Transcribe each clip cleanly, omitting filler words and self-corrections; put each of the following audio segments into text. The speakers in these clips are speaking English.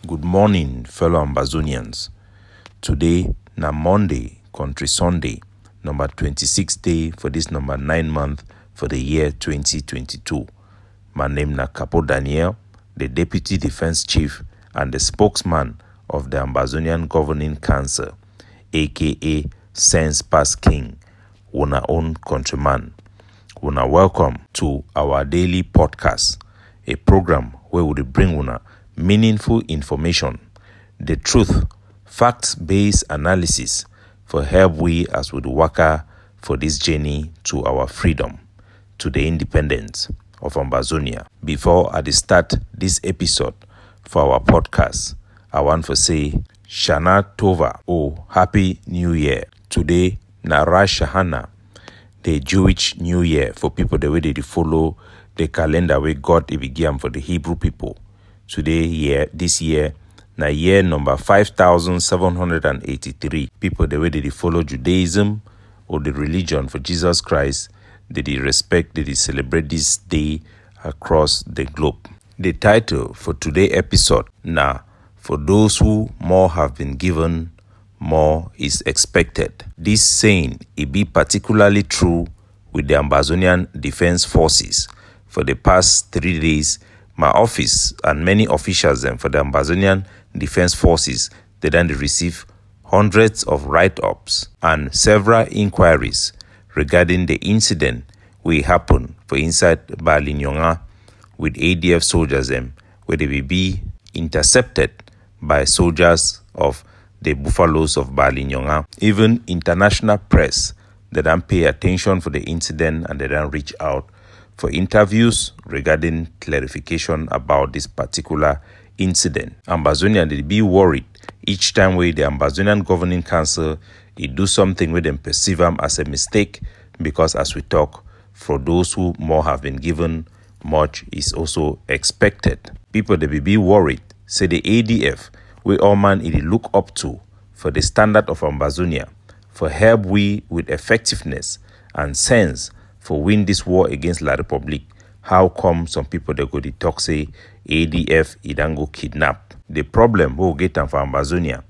Good morning, fellow Ambazonians. Today, na Monday, Country Sunday, number 26th day for this number 9 month for the year 2022. My name na Capo Daniel, the Deputy Defense Chief and the spokesman of the Ambazonian Governing Council, aka Sense Pass King, una own countryman. Una welcome to our daily podcast, a program where we bring una meaningful information, the truth, facts-based analysis for help we as we waka for this journey to our freedom, to the independence of Ambazonia. Before I start this episode for our podcast, I want to say Shana Tova or Happy New Year. Today, na Rosh Hashanah, the Jewish New Year for people the way they follow the calendar where God began for the Hebrew people. This year, na year number 5,783. People the way they follow Judaism or the religion for Jesus Christ, they respect, they celebrate this day across the globe. The title for today's episode, na for those who more have been given, more is expected. This saying, it be particularly true with the Ambazonian Defense Forces. For the past 3 days, my office and many officials for the Ambazonian Defense Forces, they then receive hundreds of write-ups and several inquiries regarding the incident we happened for inside Balinyonga with ADF soldiers where they will be intercepted by soldiers of the buffaloes of Balinyonga. Even international press, they don't pay attention for the incident and they don't reach out for interviews regarding clarification about this particular incident. Ambazonia, they be worried each time the Ambazonian Governing Council, they do something where them perceive them as a mistake, because as we talk, for those who more have been given, much is also expected. People, they be worried, say the ADF, we all man it look up to for the standard of Ambazonia, for help we with effectiveness and sense for win this war against La Republique. How come some people they go to talk say ADF idango kidnap? The problem we'll get them for Ambazonia,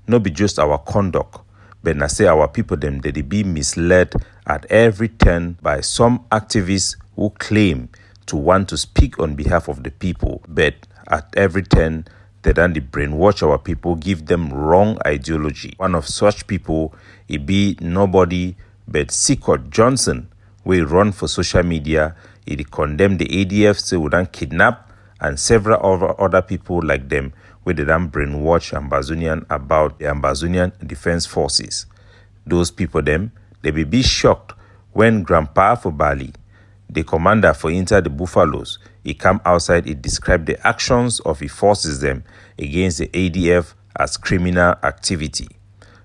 not be just our conduct, but na say our people them they be misled at every turn by some activists who claim to want to speak on behalf of the people, but at every turn they then brainwash our people, give them wrong ideology. One of such people, it be nobody but Sikot Johnson, we run for social media. It condemn the ADF, say we don't kidnap, and several other people like them, where they don't brainwash Ambazonian about the Ambazonian Defense Forces. Those people they will be shocked when Grandpa for Bali, the commander for inside the buffaloes, he come outside, he described the actions of his forces them against the ADF as criminal activity.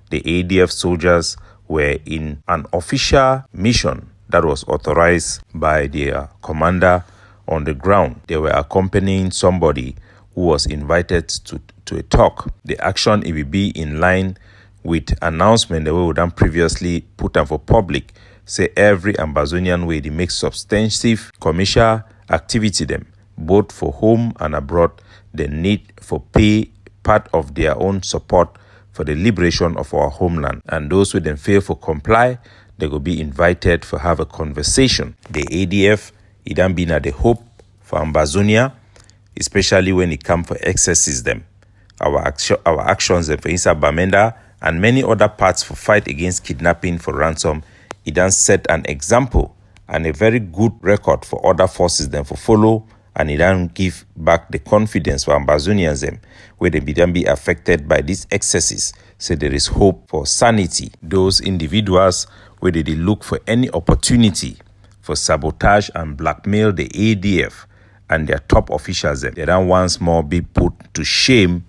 The ADF soldiers were in an official mission that was authorized by their commander on the ground. They were accompanying somebody who was invited to a talk. The action it will be in line with announcement that we would have previously put on for public. Say every Ambazonian way they make substantive commercial activity them, both for home and abroad, they need for pay part of their own support for the liberation of our homeland. And those who then fail for comply, they will be invited for have a conversation. The ADF, it done been at the hope for Ambazonia, especially when it comes for excesses them. Our actions for inside Bamenda and many other parts for fight against kidnapping for ransom, it done set an example and a very good record for other forces them for follow, and it done give back the confidence for Ambazonians them, where they be affected by these excesses. So there is hope for sanity. Those individuals where they look for any opportunity for sabotage and blackmail the ADF and their top officials, they don't once more be put to shame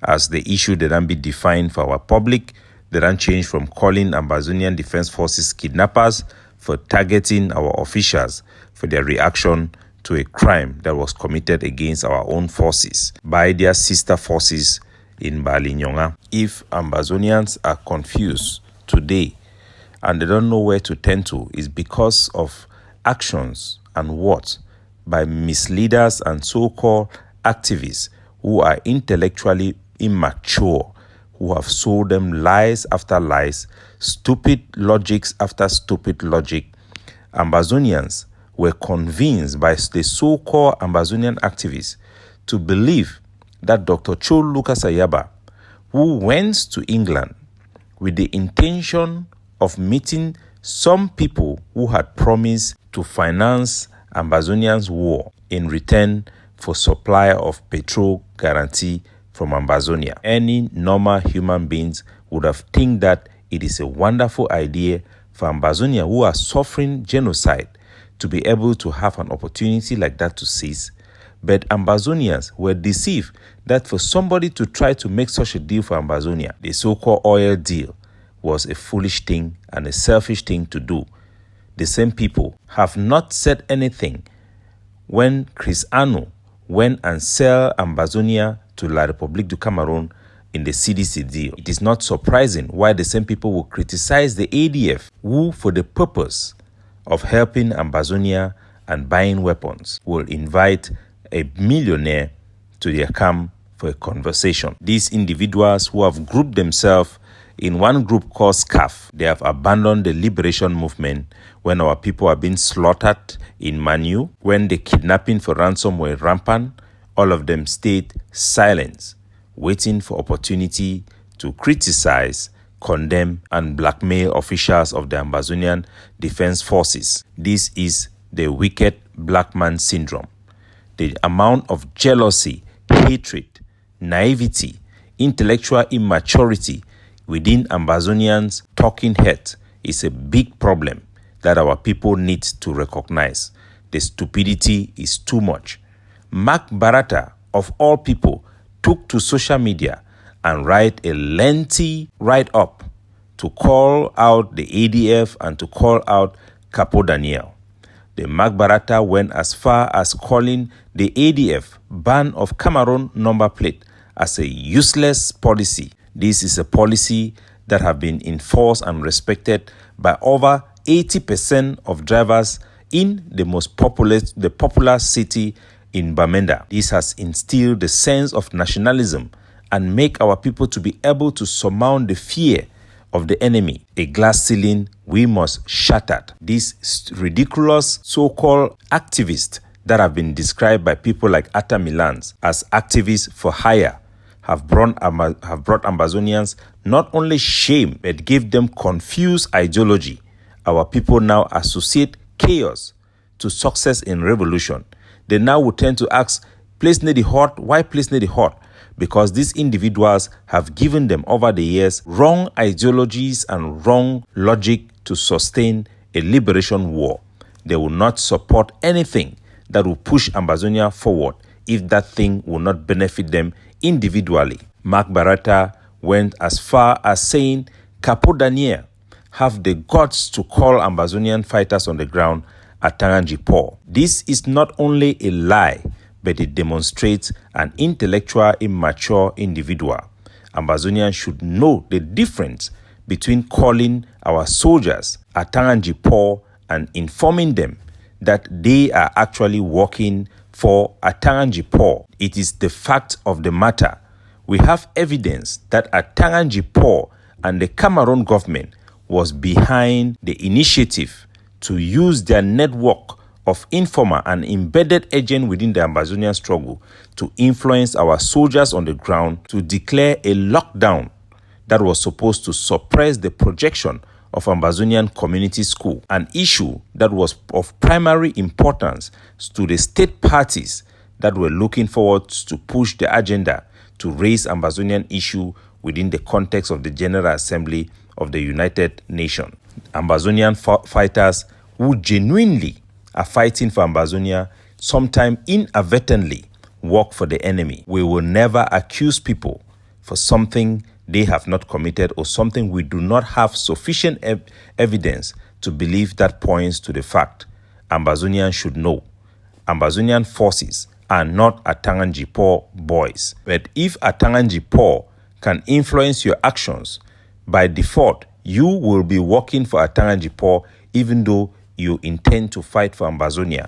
as the issue they don't be defined for our public. They don't change from calling Ambazonian Defense Forces kidnappers for targeting our officials for their reaction to a crime that was committed against our own forces by their sister forces in Balinyonga. If Ambazonians are confused today and they don't know where to turn to, is because of actions and what by misleaders and so-called activists who are intellectually immature, who have sold them lies after lies, stupid logics after stupid logic. Ambazonians were convinced by the so-called Ambazonian activists to believe that Dr. Cho Lucas Ayaba, who went to England with the intention of meeting some people who had promised to finance Ambazonians' war in return for supply of petrol guarantee from Ambazonia. Any normal human beings would have think that it is a wonderful idea for Ambazonia, who are suffering genocide, to be able to have an opportunity like that to seize. But Ambazonians were deceived that for somebody to try to make such a deal for Ambazonia, the so-called oil deal, was a foolish thing and a selfish thing to do. The same people have not said anything when Chris Ano went and sell Ambazonia to La République du Cameroon in the CDC deal. It is not surprising why the same people will criticize the ADF, who, for the purpose of helping Ambazonia and buying weapons, will invite a millionaire to their camp for a conversation. These individuals who have grouped themselves in one group called SCAF, they have abandoned the liberation movement when our people are being slaughtered in Manu, when the kidnapping for ransom were rampant. All of them stayed silent, waiting for opportunity to criticize, condemn, and blackmail officials of the Ambazonian Defense Forces. This is the wicked black man syndrome. The amount of jealousy, hatred, naivety, intellectual immaturity within Ambazonians' talking head is a big problem that our people need to recognize. The stupidity is too much. Mark Barata, of all people, took to social media and write a lengthy write-up to call out the ADF and to call out Capo Daniel. The Mark Barata went as far as calling the ADF ban of Cameroon number plate as a useless policy. This is a policy that have been enforced and respected by over 80% of drivers in the popular city in Bamenda. This has instilled the sense of nationalism and make our people to be able to surmount the fear of the enemy. A glass ceiling we must shatter. These ridiculous so-called activists that have been described by people like Atta Milans as activists for hire have brought Ambazonians not only shame, but give them confused ideology. Our people now associate chaos to success in revolution. They now will tend to ask, place near the hot, why place near the hot? Because these individuals have given them over the years wrong ideologies and wrong logic to sustain a liberation war. They will not support anything that will push Ambazonia forward if that thing will not benefit them individually. Mark Barata went as far as saying Capo Daniel have the guts to call Ambazonian fighters on the ground Atanganji Paul. This is not only a lie, but it demonstrates an intellectual immature individual. Ambazonians should know the difference between calling our soldiers Atanganji Paul and informing them that they are actually working for Atanganji Paul. It is the fact of the matter. We have evidence that Atanganji Paul and the Cameroon government was behind the initiative to use their network of informer and embedded agent within the Ambazonian struggle to influence our soldiers on the ground to declare a lockdown that was supposed to suppress the projection of Ambazonian Community School, an issue that was of primary importance to the state parties that were looking forward to push the agenda to raise Ambazonian issue within the context of the General Assembly of the United Nations. Ambazonian fighters who genuinely are fighting for Ambazonia sometimes inadvertently work for the enemy. We will never accuse people for something they have not committed or something we do not have sufficient evidence to believe that points to the fact. Ambazonians should know. Ambazonian forces are not Atanganji Paul boys. But if Atanganji Paul can influence your actions, by default, you will be working for Atanganji Paul even though you intend to fight for Ambazonia.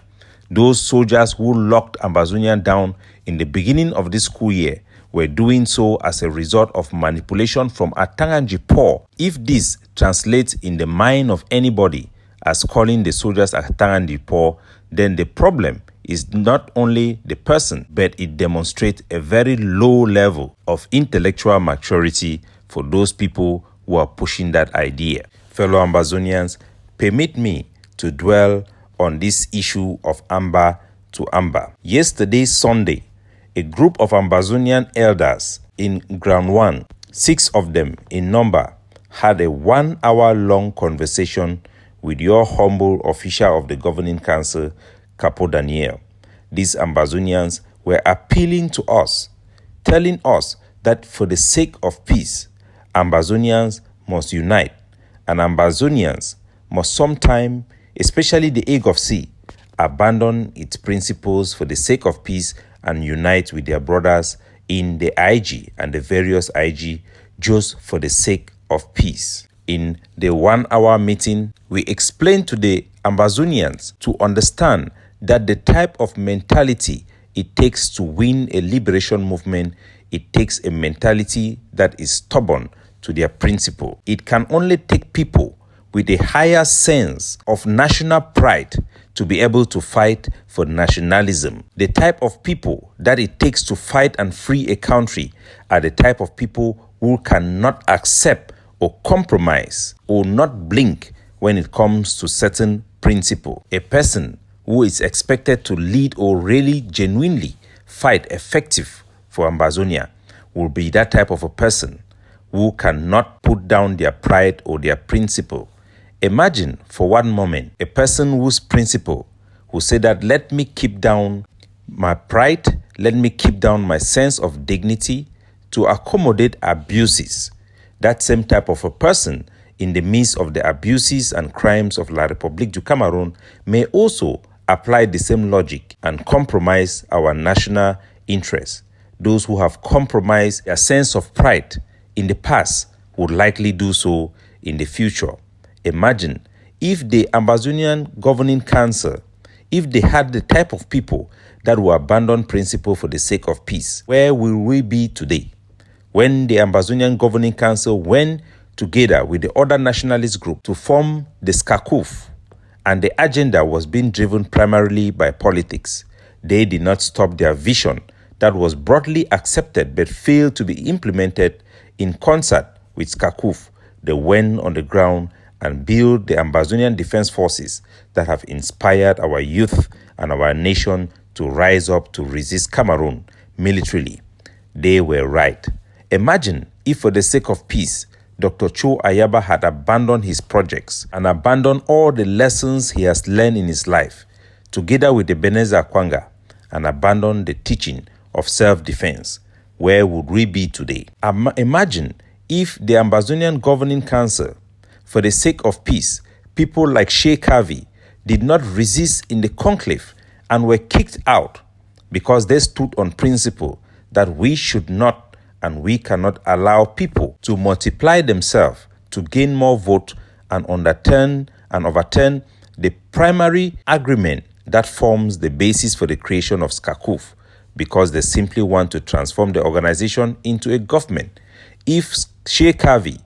Those soldiers who locked Ambazonian down in the beginning of this school year were doing so as a result of manipulation from Atanganji Paul. If this translates in the mind of anybody as calling the soldiers Atanganji Paul, then the problem is not only the person, but it demonstrates a very low level of intellectual maturity for those people who are pushing that idea. Fellow Ambazonians, permit me to dwell on this issue of Amba to Amba. Yesterday, Sunday, a group of Ambazonian elders in Ground 1, 6 of them in number, had a 1-hour-long conversation with your humble official of the governing council, Capo Daniel. These Ambazonians were appealing to us, telling us that for the sake of peace, Ambazonians must unite, and Ambazonians must sometime, especially the AGOVC, abandon its principles for the sake of peace and unite with their brothers in the IG and the various IG just for the sake of peace. In the 1-hour meeting, we explained to the Ambazonians to understand that the type of mentality it takes to win a liberation movement, it takes a mentality that is stubborn to their principle. It can only take people with a higher sense of national pride to be able to fight for nationalism. The type of people that it takes to fight and free a country are the type of people who cannot accept or compromise or not blink when it comes to certain principle. A person who is expected to lead or really genuinely fight effective for Ambazonia will be that type of a person who cannot put down their pride or their principle. Imagine for one moment a person whose principle will say that let me keep down my pride, let me keep down my sense of dignity to accommodate abuses. That same type of a person in the midst of the abuses and crimes of La République du Cameroon may also apply the same logic and compromise our national interests. Those who have compromised their sense of pride in the past would likely do so in the future. Imagine if the Ambazonian governing council, if they had the type of people that will abandon principle for the sake of peace, where will we be today? When the Ambazonian governing council went together with the other nationalist group to form the SCACUF, and the agenda was being driven primarily by politics, they did not stop their vision that was broadly accepted but failed to be implemented in concert with SCACUF. They went on the ground and build the Ambazonian Defense Forces that have inspired our youth and our nation to rise up to resist Cameroon militarily. They were right. Imagine if for the sake of peace, Dr. Cho Ayaba had abandoned his projects and abandoned all the lessons he has learned in his life, together with the Beneza Kwanga, and abandoned the teaching of self-defense. Where would we be today? Imagine if the Ambazonian Governing Council, for the sake of peace, people like Sheikh Kavi did not resist in the conclave and were kicked out because they stood on principle that we should not and we cannot allow people to multiply themselves to gain more vote and overturn the primary agreement that forms the basis for the creation of SCACUF, because they simply want to transform the organization into a government. If Sheikh Kavi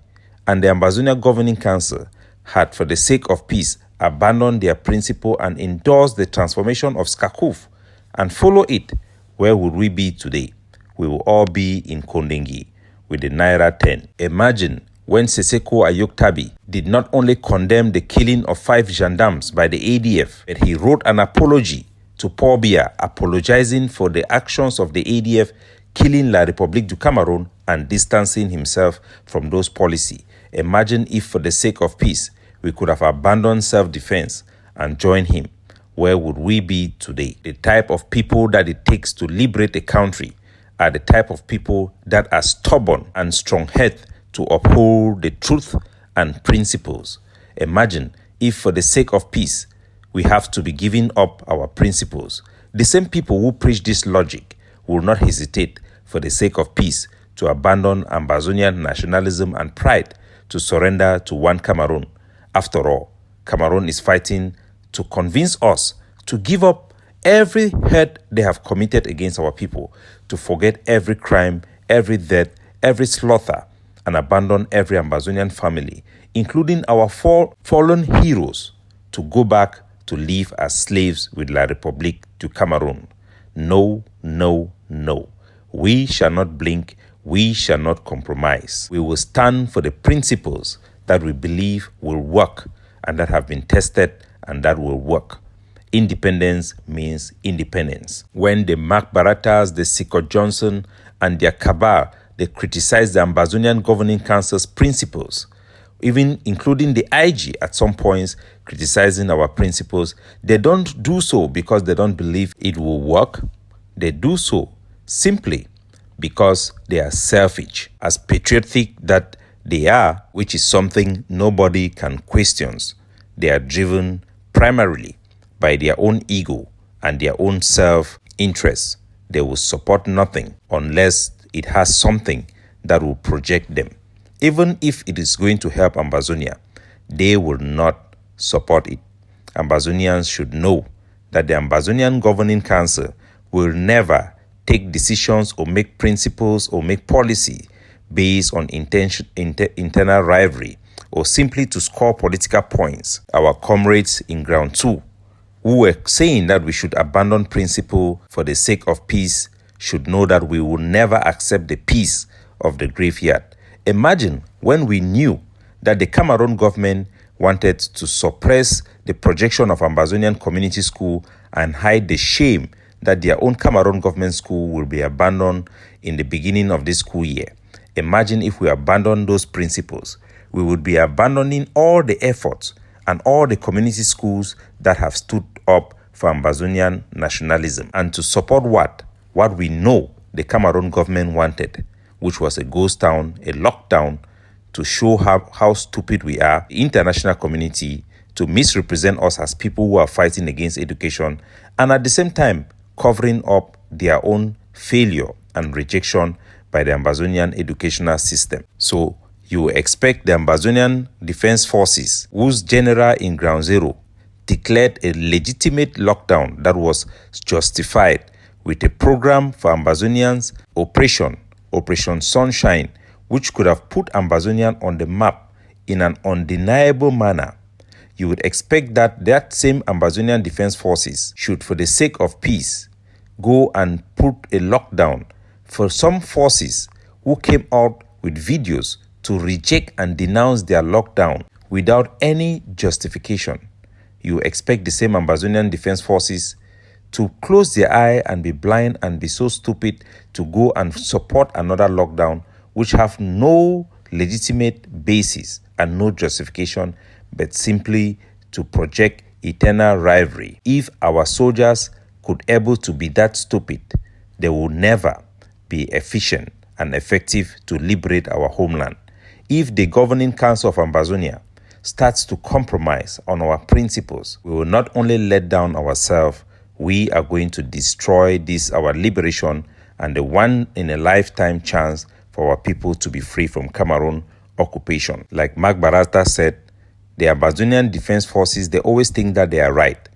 and the Ambazonian Governing Council had, for the sake of peace, abandoned their principle and endorsed the transformation of SCACUF and follow it, where would we be today? We will all be in Kondengi with the Naira 10. Imagine when Seseko Ayoktabi did not only condemn the killing of 5 gendarmes by the ADF, but he wrote an apology to Paul Biya, apologizing for the actions of the ADF killing La République du Cameroon and distancing himself from those policies. Imagine if for the sake of peace, we could have abandoned self-defense and joined him. Where would we be today? The type of people that it takes to liberate a country are the type of people that are stubborn and strong-headed to uphold the truth and principles. Imagine if for the sake of peace, we have to be giving up our principles. The same people who preach this logic will not hesitate for the sake of peace to abandon Ambazonian nationalism and pride to surrender to one Cameroon. After all, Cameroon is fighting to convince us to give up every hurt they have committed against our people, to forget every crime, every death, every slaughter, and abandon every Ambazonian family, including our fallen heroes, to go back to live as slaves with La République to Cameroon. No, no, no. We shall not blink. We shall not compromise. We will stand for the principles that we believe will work and that have been tested and that will work. Independence means independence. When the Mark Baratas, the Sikot Johnson, and their cabal, they criticize the Ambazonian Governing Council's principles, even including the IG at some points criticizing our principles, they don't do so because they don't believe it will work. They do so simply because they are selfish, as patriotic that they are, which is something nobody can question. They are driven primarily by their own ego and their own self-interest. They will support nothing unless it has something that will project them. Even if it is going to help Ambazonia, they will not support it. Ambazonians should know that the Ambazonian Governing Council will never take decisions or make principles or make policy based on internal rivalry or simply to score political points. Our comrades in Ground 2, who were saying that we should abandon principle for the sake of peace, should know that we will never accept the peace of the graveyard. Imagine when we knew that the Cameroon government wanted to suppress the projection of Ambazonian Community School and hide the shame that their own Cameroon government school will be abandoned in the beginning of this school year. Imagine if we abandon those principles. We would be abandoning all the efforts and all the community schools that have stood up for Ambazonian nationalism and to support what we know the Cameroon government wanted, which was a ghost town, a lockdown, to show how stupid we are, the international community, to misrepresent us as people who are fighting against education, and at the same time covering up their own failure and rejection by the Ambazonian educational system. So you expect the Ambazonian Defense Forces, whose general in Ground Zero declared a legitimate lockdown that was justified with a program for Ambazonians, Operation Sunshine, which could have put Ambazonian on the map in an undeniable manner. You would expect that same Ambazonian Defense Forces should, for the sake of peace, go and put a lockdown for some forces who came out with videos to reject and denounce their lockdown without any justification. You expect the same Ambazonian Defense Forces to close their eye and be blind and be so stupid to go and support another lockdown which have no legitimate basis and no justification, but simply to project eternal rivalry. If our soldiers could able to be that stupid, they will never be efficient and effective to liberate our homeland. If the Governing Council of Ambazonia starts to compromise on our principles, we will not only let down ourselves, we are going to destroy our liberation and the one-in-a-lifetime chance for our people to be free from Cameroon occupation. Like Mark Barata said, the Ambazonian Defense Forces, they always think that they are right.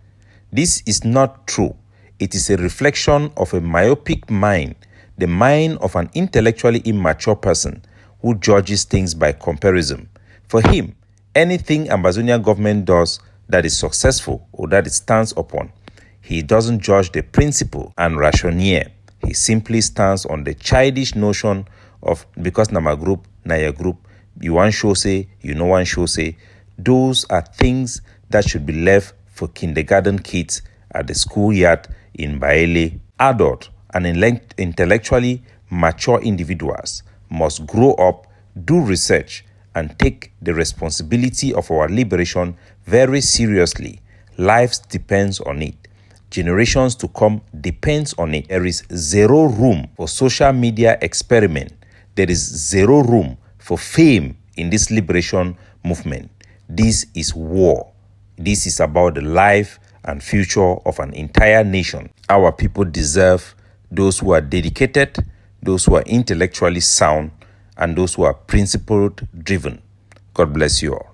This is not true. It is a reflection of a myopic mind, the mind of an intellectually immature person who judges things by comparison. For him, anything Ambazonian government does that is successful or that it stands upon, he doesn't judge the principle and rationale. He simply stands on the childish notion of because Nama group, Naya group, you want show say, you know one show say. Those are things that should be left for kindergarten kids at the schoolyard in Baele. Adult and intellectually mature individuals must grow up, do research, and take the responsibility of our liberation very seriously. Lives depends on it. Generations to come depends on it. There is zero room for social media experiment. There is zero room for fame in this liberation movement. This is war. This is about the life and future of an entire nation. Our people deserve those who are dedicated, those who are intellectually sound, and those who are principle-driven. God bless you all.